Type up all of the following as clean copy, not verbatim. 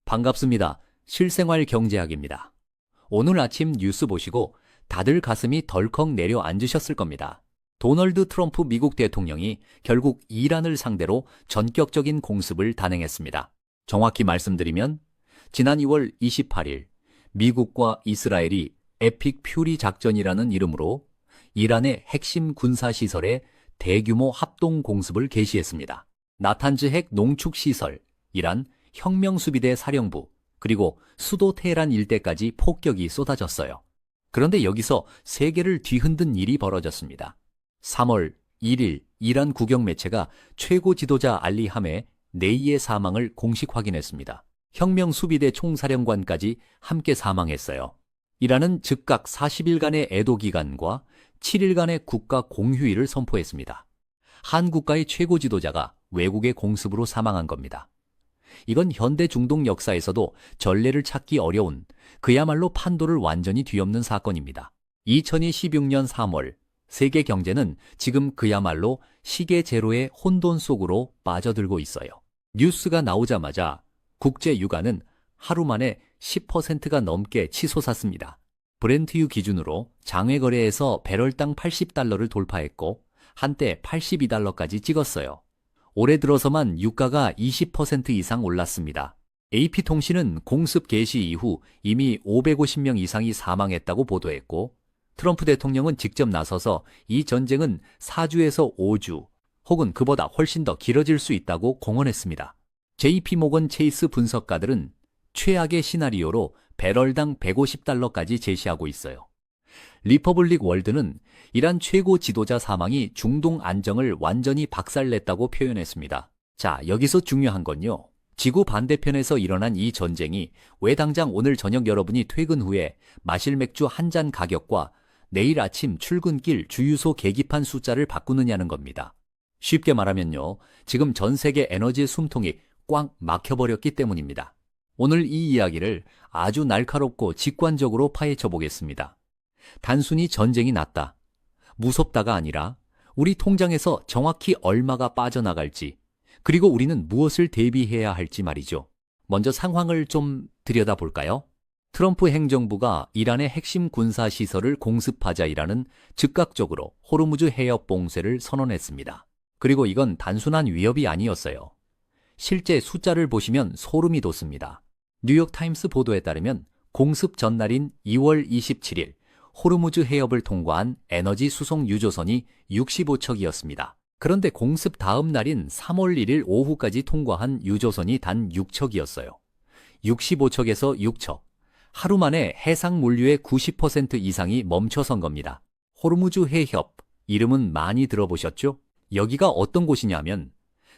반갑습니다. 실생활 경제학입니다. 오늘 아침 뉴스 보시고 다들 가슴이 덜컥 내려앉으셨을 겁니다. 도널드 트럼프 미국 대통령이 결국 이란을 상대로 전격적인 공습을 단행했습니다. 정확히 말씀드리면 지난 2월 28일 미국과 이스라엘이 에픽 퓨리 작전이라는 이름으로 이란의 핵심 군사시설에 대규모 합동 공습을 개시했습니다. 나탄즈 핵 농축시설, 이란 혁명수비대 사령부, 그리고 수도 테헤란 일대까지 폭격이 쏟아졌어요. 그런데 여기서 세계를 뒤흔든 일이 벌어졌습니다. 3월 1일 이란 국영 매체가 최고 지도자 알리 하메 네이의 사망을 공식 확인했습니다. 혁명수비대 총사령관까지 함께 사망했어요. 이란은 즉각 40일간의 애도 기간과 7일간의 국가 공휴일을 선포했습니다. 한 국가의 최고 지도자가 외국의 공습으로 사망한 겁니다. 이건 현대 중동 역사에서도 전례를 찾기 어려운 그야말로 판도를 완전히 뒤엎는 사건입니다. 2016년 3월 세계 경제는 지금 그야말로 시계 제로의 혼돈 속으로 빠져들고 있어요. 뉴스가 나오자마자 국제 유가는 하루 만에 10%가 넘게 치솟았습니다. 브렌트유 기준으로 장외 거래에서 배럴당 80달러를 돌파했고 한때 82달러까지 찍었어요. 올해 들어서만 유가가 20% 이상 올랐습니다. AP통신은 공습 개시 이후 이미 550명 이상이 사망했다고 보도했고, 트럼프 대통령은 직접 나서서 이 전쟁은 4주에서 5주 혹은 그보다 훨씬 더 길어질 수 있다고 공언했습니다. JP모건 체이스 분석가들은 최악의 시나리오로 배럴당 150달러까지 제시하고 있어요. 리퍼블릭 월드는 이란 최고 지도자 사망이 중동 안정을 완전히 박살냈다고 표현했습니다. 자, 여기서 중요한 건요. 지구 반대편에서 일어난 이 전쟁이 왜 당장 오늘 저녁 여러분이 퇴근 후에 마실 맥주 한 잔 가격과 내일 아침 출근길 주유소 계기판 숫자를 바꾸느냐는 겁니다. 쉽게 말하면요. 지금 전 세계 에너지 숨통이 꽉 막혀버렸기 때문입니다. 오늘 이 이야기를 아주 날카롭고 직관적으로 파헤쳐 보겠습니다. 단순히 전쟁이 났다, 무섭다가 아니라 우리 통장에서 정확히 얼마가 빠져나갈지, 그리고 우리는 무엇을 대비해야 할지 말이죠. 먼저 상황을 좀 들여다볼까요? 트럼프 행정부가 이란의 핵심 군사시설을 공습하자이라는 즉각적으로 호르무즈 해협 봉쇄를 선언했습니다. 그리고 이건 단순한 위협이 아니었어요. 실제 숫자를 보시면 소름이 돋습니다. 뉴욕타임스 보도에 따르면 공습 전날인 2월 27일 호르무즈 해협을 통과한 에너지 수송 유조선이 65척이었습니다. 그런데 공습 다음 날인 3월 1일 오후까지 통과한 유조선이 단 6척이었어요. 65척에서 6척. 하루 만에 해상 물류의 90% 이상이 멈춰선 겁니다. 호르무즈 해협, 이름은 많이 들어보셨죠? 여기가 어떤 곳이냐면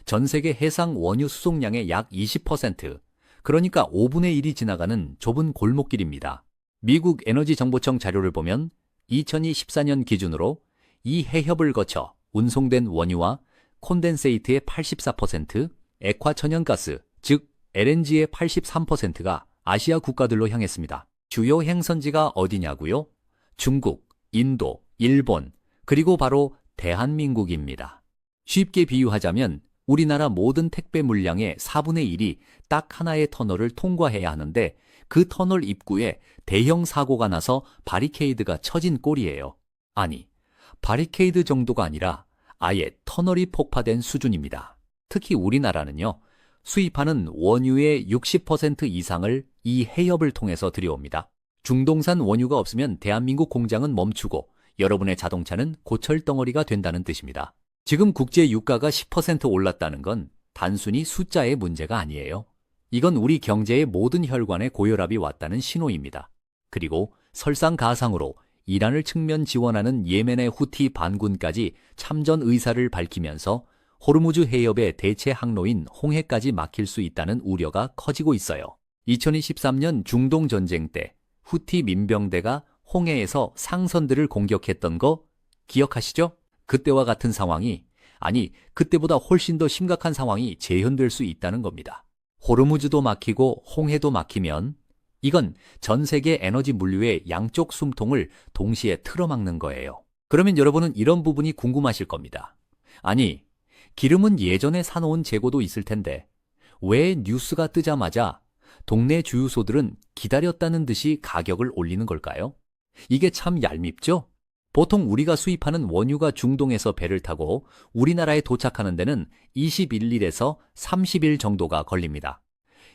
전 세계 해상 원유 수송량의 약 20%, 그러니까 5분의 1이 지나가는 좁은 골목길입니다. 미국 에너지정보청 자료를 보면 2024년 기준으로 이 해협을 거쳐 운송된 원유와 콘덴세이트의 84%, 액화천연가스, 즉 LNG의 83%가 아시아 국가들로 향했습니다. 주요 행선지가 어디냐고요? 중국, 인도, 일본, 그리고 바로 대한민국입니다. 쉽게 비유하자면 우리나라 모든 택배 물량의 4분의 1이 딱 하나의 터널을 통과해야 하는데 그 터널 입구에 대형 사고가 나서 바리케이드가 쳐진 꼴이에요. 아니, 바리케이드 정도가 아니라 아예 터널이 폭파된 수준입니다. 특히 우리나라는요, 수입하는 원유의 60% 이상을 이 해협을 통해서 들여옵니다. 중동산 원유가 없으면 대한민국 공장은 멈추고 여러분의 자동차는 고철 덩어리가 된다는 뜻입니다. 지금 국제 유가가 10% 올랐다는 건 단순히 숫자의 문제가 아니에요. 이건 우리 경제의 모든 혈관에 고혈압이 왔다는 신호입니다. 그리고 설상가상으로 이란을 측면 지원하는 예멘의 후티 반군까지 참전 의사를 밝히면서 호르무즈 해협의 대체 항로인 홍해까지 막힐 수 있다는 우려가 커지고 있어요. 2023년 중동 전쟁 때 후티 민병대가 홍해에서 상선들을 공격했던 거 기억하시죠? 그때와 같은 상황이, 아니 그때보다 훨씬 더 심각한 상황이 재현될 수 있다는 겁니다. 호르무즈도 막히고 홍해도 막히면 이건 전 세계 에너지 물류의 양쪽 숨통을 동시에 틀어막는 거예요. 그러면 여러분은 이런 부분이 궁금하실 겁니다. 아니, 기름은 예전에 사놓은 재고도 있을 텐데 왜 뉴스가 뜨자마자 동네 주유소들은 기다렸다는 듯이 가격을 올리는 걸까요? 이게 참 얄밉죠? 보통 우리가 수입하는 원유가 중동에서 배를 타고 우리나라에 도착하는 데는 21일에서 30일 정도가 걸립니다.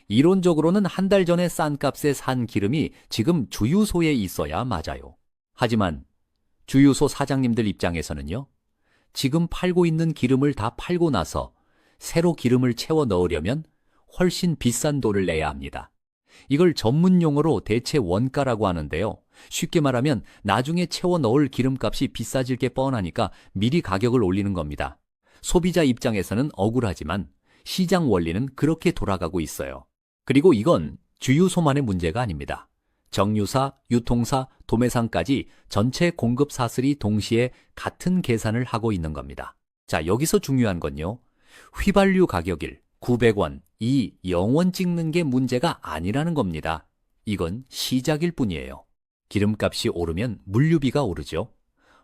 이론적으로는 한 달 전에 싼 값에 산 기름이 지금 주유소에 있어야 맞아요. 하지만 주유소 사장님들 입장에서는요, 지금 팔고 있는 기름을 다 팔고 나서 새로 기름을 채워 넣으려면 훨씬 비싼 돈을 내야 합니다. 이걸 전문 용어로 대체 원가라고 하는데요. 쉽게 말하면 나중에 채워 넣을 기름값이 비싸질 게 뻔하니까 미리 가격을 올리는 겁니다. 소비자 입장에서는 억울하지만 시장 원리는 그렇게 돌아가고 있어요. 그리고 이건 주유소만의 문제가 아닙니다. 정유사, 유통사, 도매상까지 전체 공급 사슬이 동시에 같은 계산을 하고 있는 겁니다. 자, 여기서 중요한 건요, 휘발유 가격일 900원, 이 0원 찍는 게 문제가 아니라는 겁니다. 이건 시작일 뿐이에요. 기름값이 오르면 물류비가 오르죠.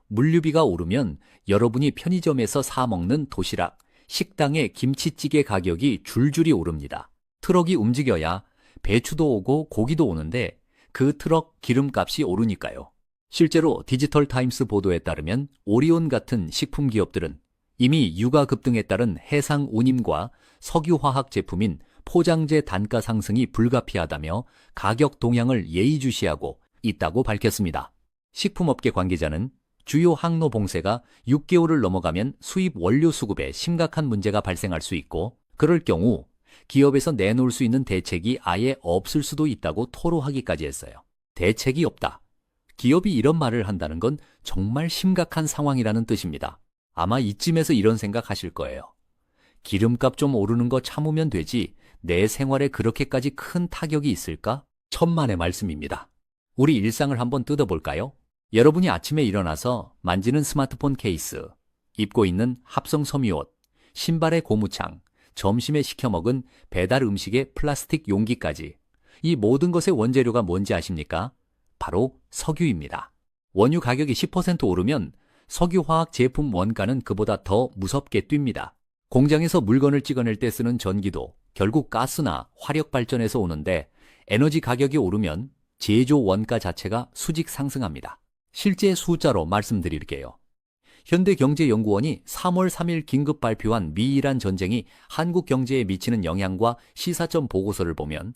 물류비가 오르면 여러분이 편의점에서 사 먹는 도시락, 식당의 김치찌개 가격이 줄줄이 오릅니다. 트럭이 움직여야 배추도 오고 고기도 오는데 그 트럭 기름값이 오르니까요. 실제로 디지털 타임스 보도에 따르면 오리온 같은 식품 기업들은 이미 유가 급등에 따른 해상 운임과 석유화학 제품인 포장재 단가 상승이 불가피하다며 가격 동향을 예의주시하고 있다고 밝혔습니다. 식품업계 관계자는 주요 항로 봉쇄가 6개월을 넘어가면 수입 원료 수급에 심각한 문제가 발생할 수 있고, 그럴 경우 기업에서 내놓을 수 있는 대책이 아예 없을 수도 있다고 토로하기까지 했어요. 대책이 없다. 기업이 이런 말을 한다는 건 정말 심각한 상황이라는 뜻입니다. 아마 이쯤에서 이런 생각하실 거예요. 기름값 좀 오르는 거 참으면 되지 내 생활에 그렇게까지 큰 타격이 있을까? 천만의 말씀입니다. 우리 일상을 한번 뜯어볼까요? 여러분이 아침에 일어나서 만지는 스마트폰 케이스, 입고 있는 합성 섬유옷, 신발의 고무창, 점심에 시켜 먹은 배달 음식의 플라스틱 용기까지, 이 모든 것의 원재료가 뭔지 아십니까? 바로 석유입니다. 원유 가격이 10% 오르면 석유화학 제품 원가는 그보다 더 무섭게 뜁니다. 공장에서 물건을 찍어낼 때 쓰는 전기도 결국 가스나 화력 발전에서 오는데, 에너지 가격이 오르면 제조 원가 자체가 수직 상승합니다. 실제 숫자로 말씀드릴게요. 현대경제연구원이 3월 3일 긴급 발표한 미이란 전쟁이 한국 경제에 미치는 영향과 시사점 보고서를 보면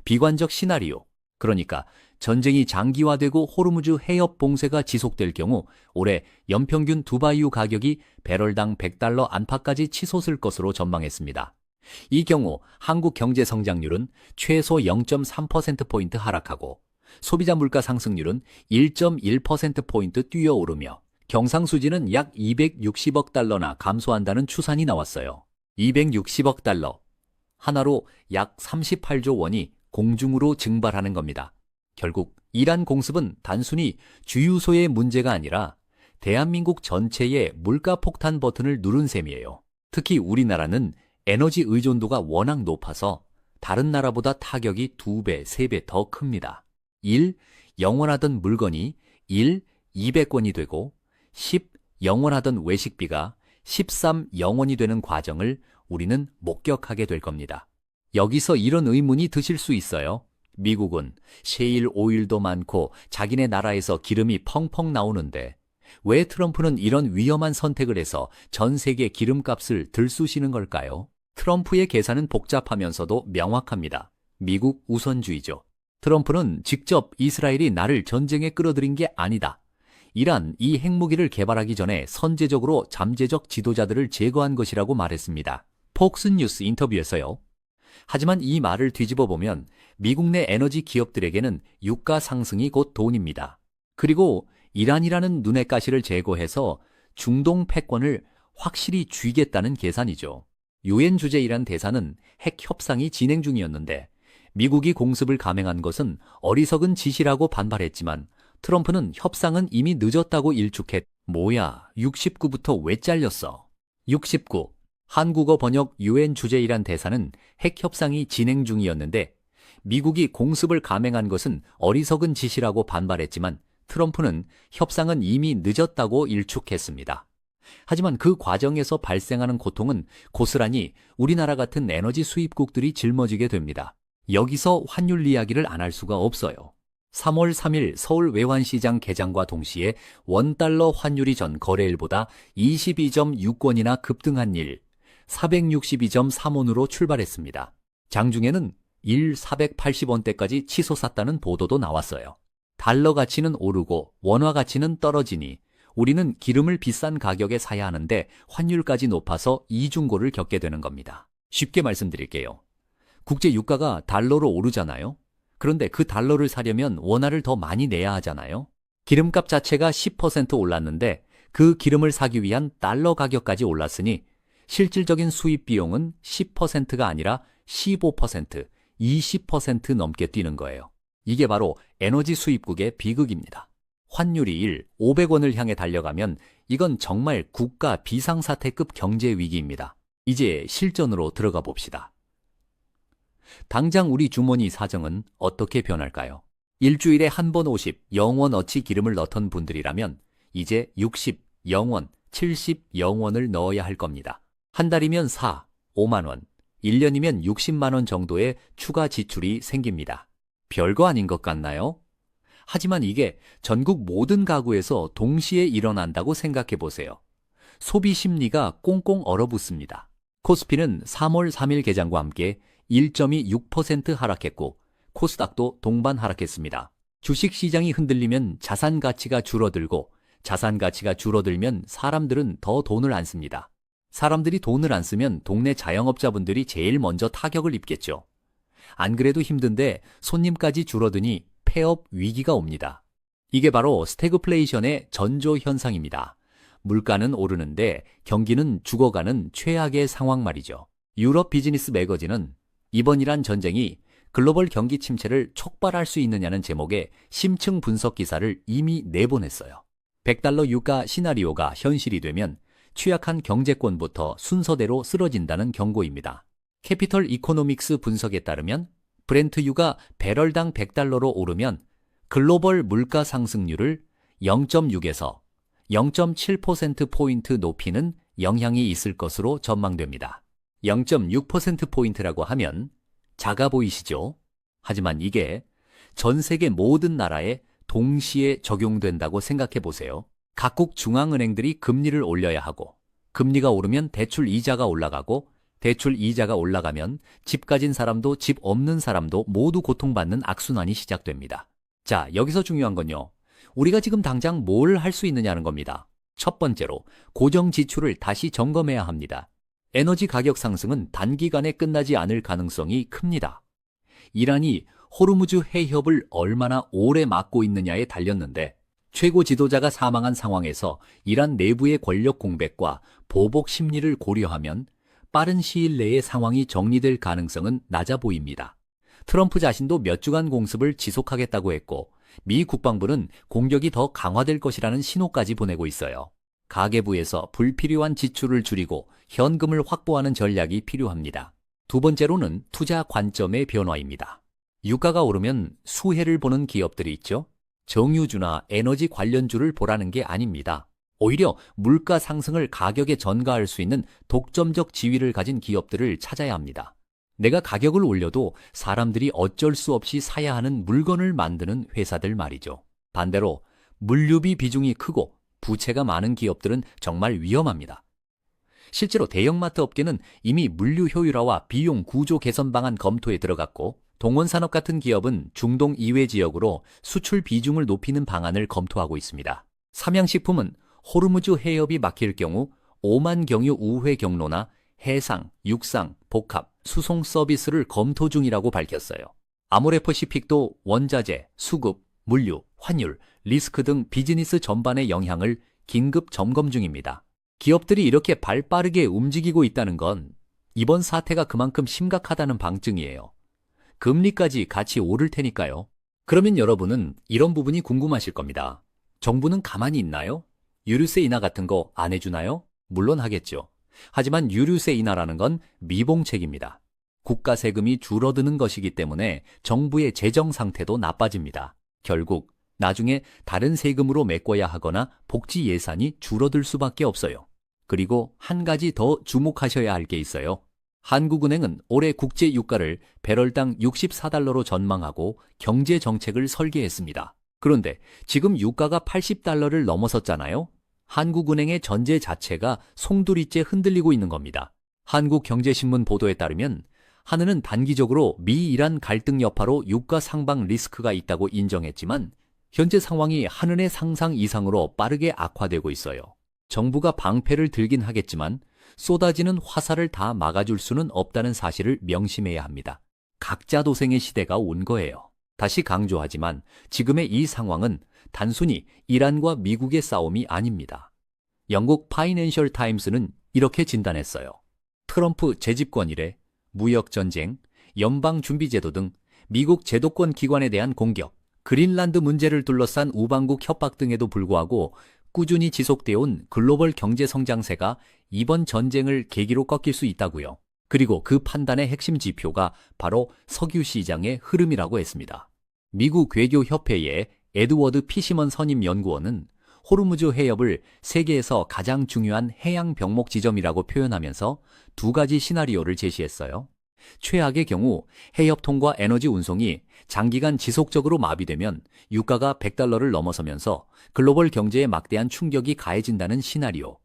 비관적 시나리오, 그러니까 전쟁이 장기화되고 호르무즈 해협 봉쇄가 지속될 경우 올해 연평균 두바이유 가격이 배럴당 $100 안팎까지 치솟을 것으로 전망했습니다. 이 경우 한국 경제 성장률은 최소 0.3%포인트 하락하고 소비자 물가 상승률은 1.1%포인트 뛰어오르며 경상수지는 약 260억 달러나 감소한다는 추산이 나왔어요. 260억 달러. 하나로 약 38조 원이 공중으로 증발하는 겁니다. 결국 이란 공습은 단순히 주유소의 문제가 아니라 대한민국 전체의 물가 폭탄 버튼을 누른 셈이에요. 특히 우리나라는 에너지 의존도가 워낙 높아서 다른 나라보다 타격이 2배, 3배 더 큽니다. 1. 영원하던 물건이 200원이 되고 10. 영원하던 외식비가 13 영원이 되는 과정을 우리는 목격하게 될 겁니다. 여기서 이런 의문이 드실 수 있어요. 미국은 셰일 오일도 많고 자기네 나라에서 기름이 펑펑 나오는데 왜 트럼프는 이런 위험한 선택을 해서 전 세계 기름값을 들쑤시는 걸까요? 트럼프의 계산은 복잡하면서도 명확합니다. 미국 우선주의죠. 트럼프는 직접 이스라엘이 나를 전쟁에 끌어들인 게 아니다. 이란 이 핵무기를 개발하기 전에 선제적으로 잠재적 지도자들을 제거한 것이라고 말했습니다. 폭스뉴스 인터뷰에서요. 하지만 이 말을 뒤집어 보면 미국 내 에너지 기업들에게는 유가 상승이 곧 돈입니다. 그리고 이란이라는 눈의 가시를 제거해서 중동 패권을 확실히 쥐겠다는 계산이죠. 유엔 주재이란 대사는 핵 협상이 진행 중이었는데 미국이 공습을 감행한 것은 어리석은 짓이라고 반발했지만 트럼프는 협상은 이미 늦었다고 일축했. 뭐야, 69부터 왜 잘렸어? 69. 한국어 번역 유엔 주재이란 대사는 핵 협상이 진행 중이었는데 미국이 공습을 감행한 것은 어리석은 짓이라고 반발했지만 트럼프는 협상은 이미 늦었다고 일축했습니다. 하지만 그 과정에서 발생하는 고통은 고스란히 우리나라 같은 에너지 수입국들이 짊어지게 됩니다. 여기서 환율 이야기를 안 할 수가 없어요. 3월 3일 서울 외환시장 개장과 동시에 원달러 환율이 전 거래일보다 22.6원이나 급등한 일, 462.3원으로 출발했습니다. 장중에는 480원대까지 치솟았다는 보도도 나왔어요. 달러 가치는 오르고 원화 가치는 떨어지니 우리는 기름을 비싼 가격에 사야 하는데 환율까지 높아서 이중고를 겪게 되는 겁니다. 쉽게 말씀드릴게요. 국제 유가가 달러로 오르잖아요. 그런데 그 달러를 사려면 원화를 더 많이 내야 하잖아요. 기름값 자체가 10% 올랐는데 그 기름을 사기 위한 달러 가격까지 올랐으니 실질적인 수입 비용은 10%가 아니라 15%, 20% 넘게 뛰는 거예요. 이게 바로 에너지 수입국의 비극입니다. 환율이 500원을 향해 달려가면 이건 정말 국가 비상사태급 경제 위기입니다. 이제 실전으로 들어가 봅시다. 당장 우리 주머니 사정은 어떻게 변할까요? 일주일에 한 번 50영원어치 기름을 넣던 분들이라면 이제 60영원, 70영원을 넣어야 할 겁니다. 한 달이면 5만 원, 1년이면 60만 원 정도의 추가 지출이 생깁니다. 별거 아닌 것 같나요? 하지만 이게 전국 모든 가구에서 동시에 일어난다고 생각해 보세요. 소비 심리가 꽁꽁 얼어붙습니다. 코스피는 3월 3일 개장과 함께 1.26% 하락했고 코스닥도 동반 하락했습니다. 주식시장이 흔들리면 자산 가치가 줄어들고 자산 가치가 줄어들면 사람들은 더 돈을 안 씁니다. 사람들이 돈을 안 쓰면 동네 자영업자분들이 제일 먼저 타격을 입겠죠. 안 그래도 힘든데 손님까지 줄어드니 폐업 위기가 옵니다. 이게 바로 스태그플레이션의 전조 현상입니다. 물가는 오르는데 경기는 죽어가는 최악의 상황 말이죠. 유럽 비즈니스 매거진은 이번 이란 전쟁이 글로벌 경기 침체를 촉발할 수 있느냐는 제목의 심층 분석 기사를 이미 내보냈어요. 100달러 유가 시나리오가 현실이 되면 취약한 경제권부터 순서대로 쓰러진다는 경고입니다. 캐피털 이코노믹스 분석에 따르면 브렌트유가 배럴당 100달러로 오르면 글로벌 물가 상승률을 0.6에서 0.7%포인트 높이는 영향이 있을 것으로 전망됩니다. 0.6%포인트라고 하면 작아 보이시죠? 하지만 이게 전 세계 모든 나라에 동시에 적용된다고 생각해 보세요. 각국 중앙은행들이 금리를 올려야 하고 금리가 오르면 대출 이자가 올라가고 대출 이자가 올라가면 집 가진 사람도 집 없는 사람도 모두 고통받는 악순환이 시작됩니다. 자, 여기서 중요한 건요. 우리가 지금 당장 뭘 할 수 있느냐는 겁니다. 첫 번째로 고정 지출을 다시 점검해야 합니다. 에너지 가격 상승은 단기간에 끝나지 않을 가능성이 큽니다. 이란이 호르무즈 해협을 얼마나 오래 막고 있느냐에 달렸는데 최고 지도자가 사망한 상황에서 이란 내부의 권력 공백과 보복 심리를 고려하면 빠른 시일 내에 상황이 정리될 가능성은 낮아 보입니다. 트럼프 자신도 몇 주간 공습을 지속하겠다고 했고 미 국방부는 공격이 더 강화될 것이라는 신호까지 보내고 있어요. 가계부에서 불필요한 지출을 줄이고 현금을 확보하는 전략이 필요합니다. 두 번째로는 투자 관점의 변화입니다. 유가가 오르면 수혜를 보는 기업들이 있죠. 정유주나 에너지 관련주를 보라는 게 아닙니다. 오히려 물가 상승을 가격에 전가할 수 있는 독점적 지위를 가진 기업들을 찾아야 합니다. 내가 가격을 올려도 사람들이 어쩔 수 없이 사야 하는 물건을 만드는 회사들 말이죠. 반대로 물류비 비중이 크고 부채가 많은 기업들은 정말 위험합니다. 실제로 대형마트 업계는 이미 물류 효율화와 비용 구조 개선 방안 검토에 들어갔고 동원산업 같은 기업은 중동 이외 지역으로 수출 비중을 높이는 방안을 검토하고 있습니다. 삼양식품은 호르무즈 해협이 막힐 경우 5만 경유 우회 경로나 해상, 육상, 복합, 수송 서비스를 검토 중이라고 밝혔어요. 아모레퍼시픽도 원자재, 수급, 물류, 환율, 리스크 등 비즈니스 전반의 영향을 긴급 점검 중입니다. 기업들이 이렇게 발 빠르게 움직이고 있다는 건 이번 사태가 그만큼 심각하다는 방증이에요. 금리까지 같이 오를 테니까요. 그러면 여러분은 이런 부분이 궁금하실 겁니다. 정부는 가만히 있나요? 유류세 인하 같은 거 안 해주나요? 물론 하겠죠. 하지만 유류세 인하라는 건 미봉책입니다. 국가 세금이 줄어드는 것이기 때문에 정부의 재정 상태도 나빠집니다. 결국 나중에 다른 세금으로 메꿔야 하거나 복지 예산이 줄어들 수밖에 없어요. 그리고 한 가지 더 주목하셔야 할 게 있어요. 한국은행은 올해 국제 유가를 배럴당 64달러로 전망하고 경제 정책을 설계했습니다. 그런데 지금 유가가 80달러를 넘어섰잖아요. 한국은행의 전제 자체가 송두리째 흔들리고 있는 겁니다. 한국경제신문 보도에 따르면 한은은 단기적으로 미-이란 갈등 여파로 유가 상방 리스크가 있다고 인정했지만 현재 상황이 한은의 상상 이상으로 빠르게 악화되고 있어요. 정부가 방패를 들긴 하겠지만 쏟아지는 화살을 다 막아줄 수는 없다는 사실을 명심해야 합니다. 각자 도생의 시대가 온 거예요. 다시 강조하지만 지금의 이 상황은 단순히 이란과 미국의 싸움이 아닙니다. 영국 파이낸셜 타임스는 이렇게 진단했어요. 트럼프 재집권 이래 무역전쟁, 연방준비제도 등 미국 제도권 기관에 대한 공격, 그린란드 문제를 둘러싼 우방국 협박 등에도 불구하고 꾸준히 지속되어 온 글로벌 경제 성장세가 이번 전쟁을 계기로 꺾일 수 있다고요. 그리고 그 판단의 핵심 지표가 바로 석유 시장의 흐름이라고 했습니다. 미국 외교협회의 에드워드 피시먼 선임 연구원은 호르무즈 해협을 세계에서 가장 중요한 해양 병목 지점이라고 표현하면서 두 가지 시나리오를 제시했어요. 최악의 경우 해협 통과 에너지 운송이 장기간 지속적으로 마비되면 유가가 100달러를 넘어서면서 글로벌 경제에 막대한 충격이 가해진다는 시나리오.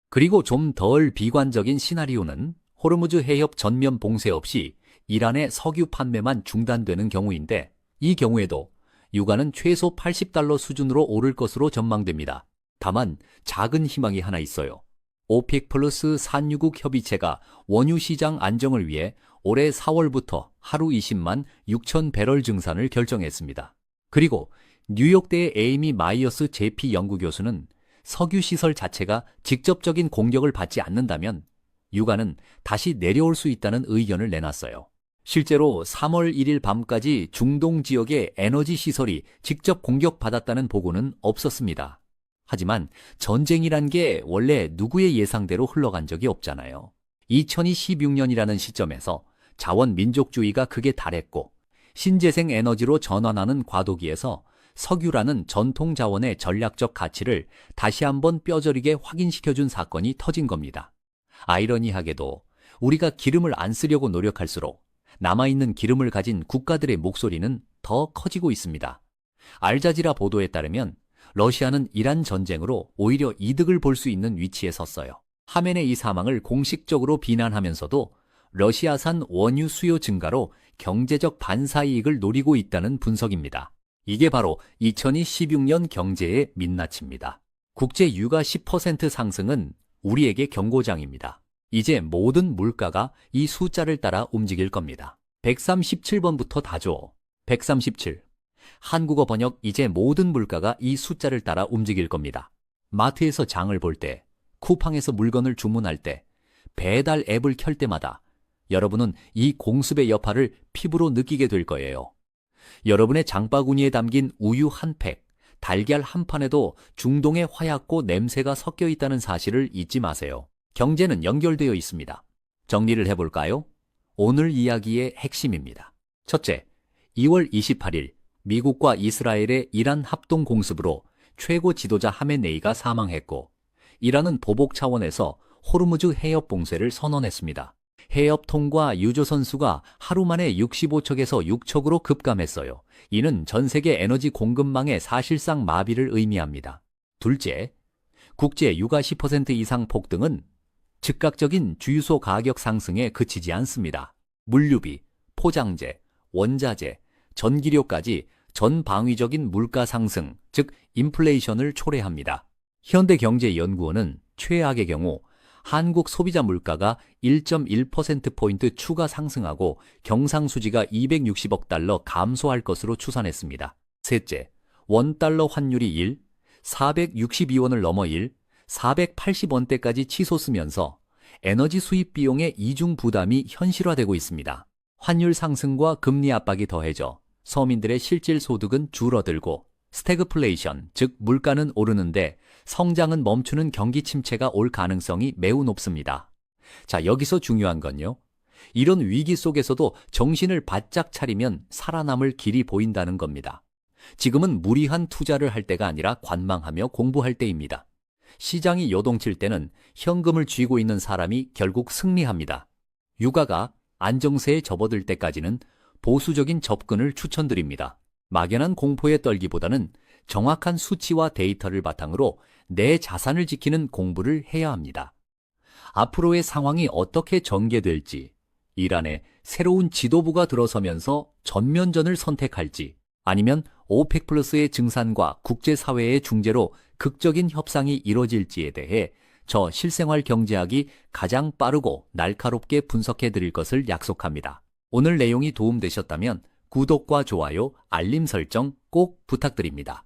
그리고 좀 덜 비관적인 시나리오는 호르무즈 해협 전면 봉쇄 없이 이란의 석유 판매만 중단되는 경우인데 이 경우에도 유가는 최소 80달러 수준으로 오를 것으로 전망됩니다. 다만 작은 희망이 하나 있어요. 오펙 플러스 산유국 협의체가 원유 시장 안정을 위해 올해 4월부터 하루 20만 6천 배럴 증산을 결정했습니다. 그리고 뉴욕대의 에이미 마이어스 JP 연구교수는 석유 시설 자체가 직접적인 공격을 받지 않는다면 유가는 다시 내려올 수 있다는 의견을 내놨어요. 실제로 3월 1일 밤까지 중동 지역의 에너지 시설이 직접 공격받았다는 보고는 없었습니다. 하지만 전쟁이란 게 원래 누구의 예상대로 흘러간 적이 없잖아요. 2026년이라는 시점에서 자원 민족주의가 극에 달했고 신재생 에너지로 전환하는 과도기에서 석유라는 전통 자원의 전략적 가치를 다시 한번 뼈저리게 확인시켜준 사건이 터진 겁니다. 아이러니하게도 우리가 기름을 안 쓰려고 노력할수록 남아있는 기름을 가진 국가들의 목소리는 더 커지고 있습니다. 알자지라 보도에 따르면 러시아는 이란 전쟁으로 오히려 이득을 볼 수 있는 위치에 섰어요. 하멘의 이 사망을 공식적으로 비난하면서도 러시아산 원유 수요 증가로 경제적 반사이익을 노리고 있다는 분석입니다. 이게 바로 2026년 경제의 민낯입니다. 국제 유가 10% 상승은 우리에게 경고장입니다. 이제 모든 물가가 이 숫자를 따라 움직일 겁니다. 137번부터 다죠. 137. 한국어 번역 이제 모든 물가가 이 숫자를 따라 움직일 겁니다. 마트에서 장을 볼 때, 쿠팡에서 물건을 주문할 때, 배달 앱을 켤 때마다 여러분은 이 공습의 여파를 피부로 느끼게 될 거예요. 여러분의 장바구니에 담긴 우유 한 팩, 달걀 한 판에도 중동의 화약고 냄새가 섞여 있다는 사실을 잊지 마세요. 경제는 연결되어 있습니다. 정리를 해볼까요? 오늘 이야기의 핵심입니다. 첫째, 2월 28일 미국과 이스라엘의 이란 합동 공습으로 최고 지도자 하메네이가 사망했고 이란은 보복 차원에서 호르무즈 해협 봉쇄를 선언했습니다. 해협 통과 유조 선수가 하루 만에 65척에서 6척으로 급감했어요. 이는 전 세계 에너지 공급망의 사실상 마비를 의미합니다. 둘째, 국제 유가 10% 이상 폭등은 즉각적인 주유소 가격 상승에 그치지 않습니다. 물류비, 포장재, 원자재, 전기료까지 전방위적인 물가 상승, 즉 인플레이션을 초래합니다. 현대경제연구원은 최악의 경우 한국 소비자 물가가 1.1%포인트 추가 상승하고 경상수지가 260억 달러 감소할 것으로 추산했습니다. 셋째, 원달러 환율이 1, 462원을 넘어 1, 480원대까지 치솟으면서 에너지 수입 비용의 이중 부담이 현실화되고 있습니다. 환율 상승과 금리 압박이 더해져 서민들의 실질 소득은 줄어들고 스태그플레이션, 즉 물가는 오르는데 성장은 멈추는 경기 침체가 올 가능성이 매우 높습니다. 자, 여기서 중요한 건요. 이런 위기 속에서도 정신을 바짝 차리면 살아남을 길이 보인다는 겁니다. 지금은 무리한 투자를 할 때가 아니라 관망하며 공부할 때입니다. 시장이 요동칠 때는 현금을 쥐고 있는 사람이 결국 승리합니다. 유가가 안정세에 접어들 때까지는 보수적인 접근을 추천드립니다. 막연한 공포에 떨기보다는 정확한 수치와 데이터를 바탕으로 내 자산을 지키는 공부를 해야 합니다. 앞으로의 상황이 어떻게 전개될지, 이란에 새로운 지도부가 들어서면서 전면전을 선택할지, 아니면 오펙 플러스의 증산과 국제사회의 중재로 극적인 협상이 이뤄질지에 대해 저 실생활 경제학이 가장 빠르고 날카롭게 분석해 드릴 것을 약속합니다. 오늘 내용이 도움되셨다면 구독과 좋아요, 알림 설정 꼭 부탁드립니다.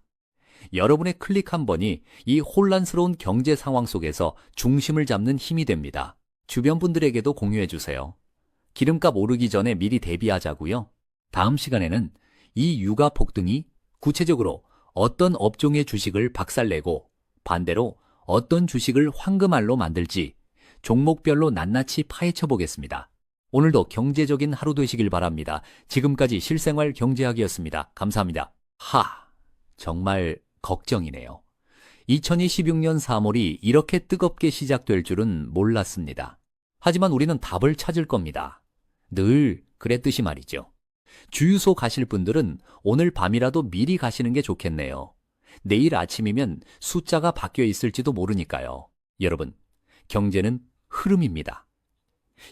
여러분의 클릭 한 번이 이 혼란스러운 경제 상황 속에서 중심을 잡는 힘이 됩니다. 주변 분들에게도 공유해 주세요. 기름값 오르기 전에 미리 대비하자고요. 다음 시간에는 이 유가 폭등이 구체적으로 어떤 업종의 주식을 박살내고 반대로 어떤 주식을 황금알로 만들지 종목별로 낱낱이 파헤쳐 보겠습니다. 오늘도 경제적인 하루 되시길 바랍니다. 지금까지 실생활 경제학이었습니다. 감사합니다. 정말 걱정이네요. 2026년 3월이 이렇게 뜨겁게 시작될 줄은 몰랐습니다. 하지만 우리는 답을 찾을 겁니다. 늘 그랬듯이 말이죠. 주유소 가실 분들은 오늘 밤이라도 미리 가시는 게 좋겠네요. 내일 아침이면 숫자가 바뀌어 있을지도 모르니까요. 여러분, 경제는 흐름입니다.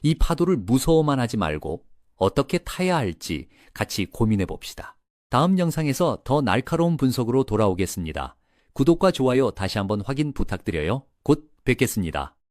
이 파도를 무서워만 하지 말고 어떻게 타야 할지 같이 고민해 봅시다. 다음 영상에서 더 날카로운 분석으로 돌아오겠습니다. 구독과 좋아요 다시 한번 확인 부탁드려요. 곧 뵙겠습니다.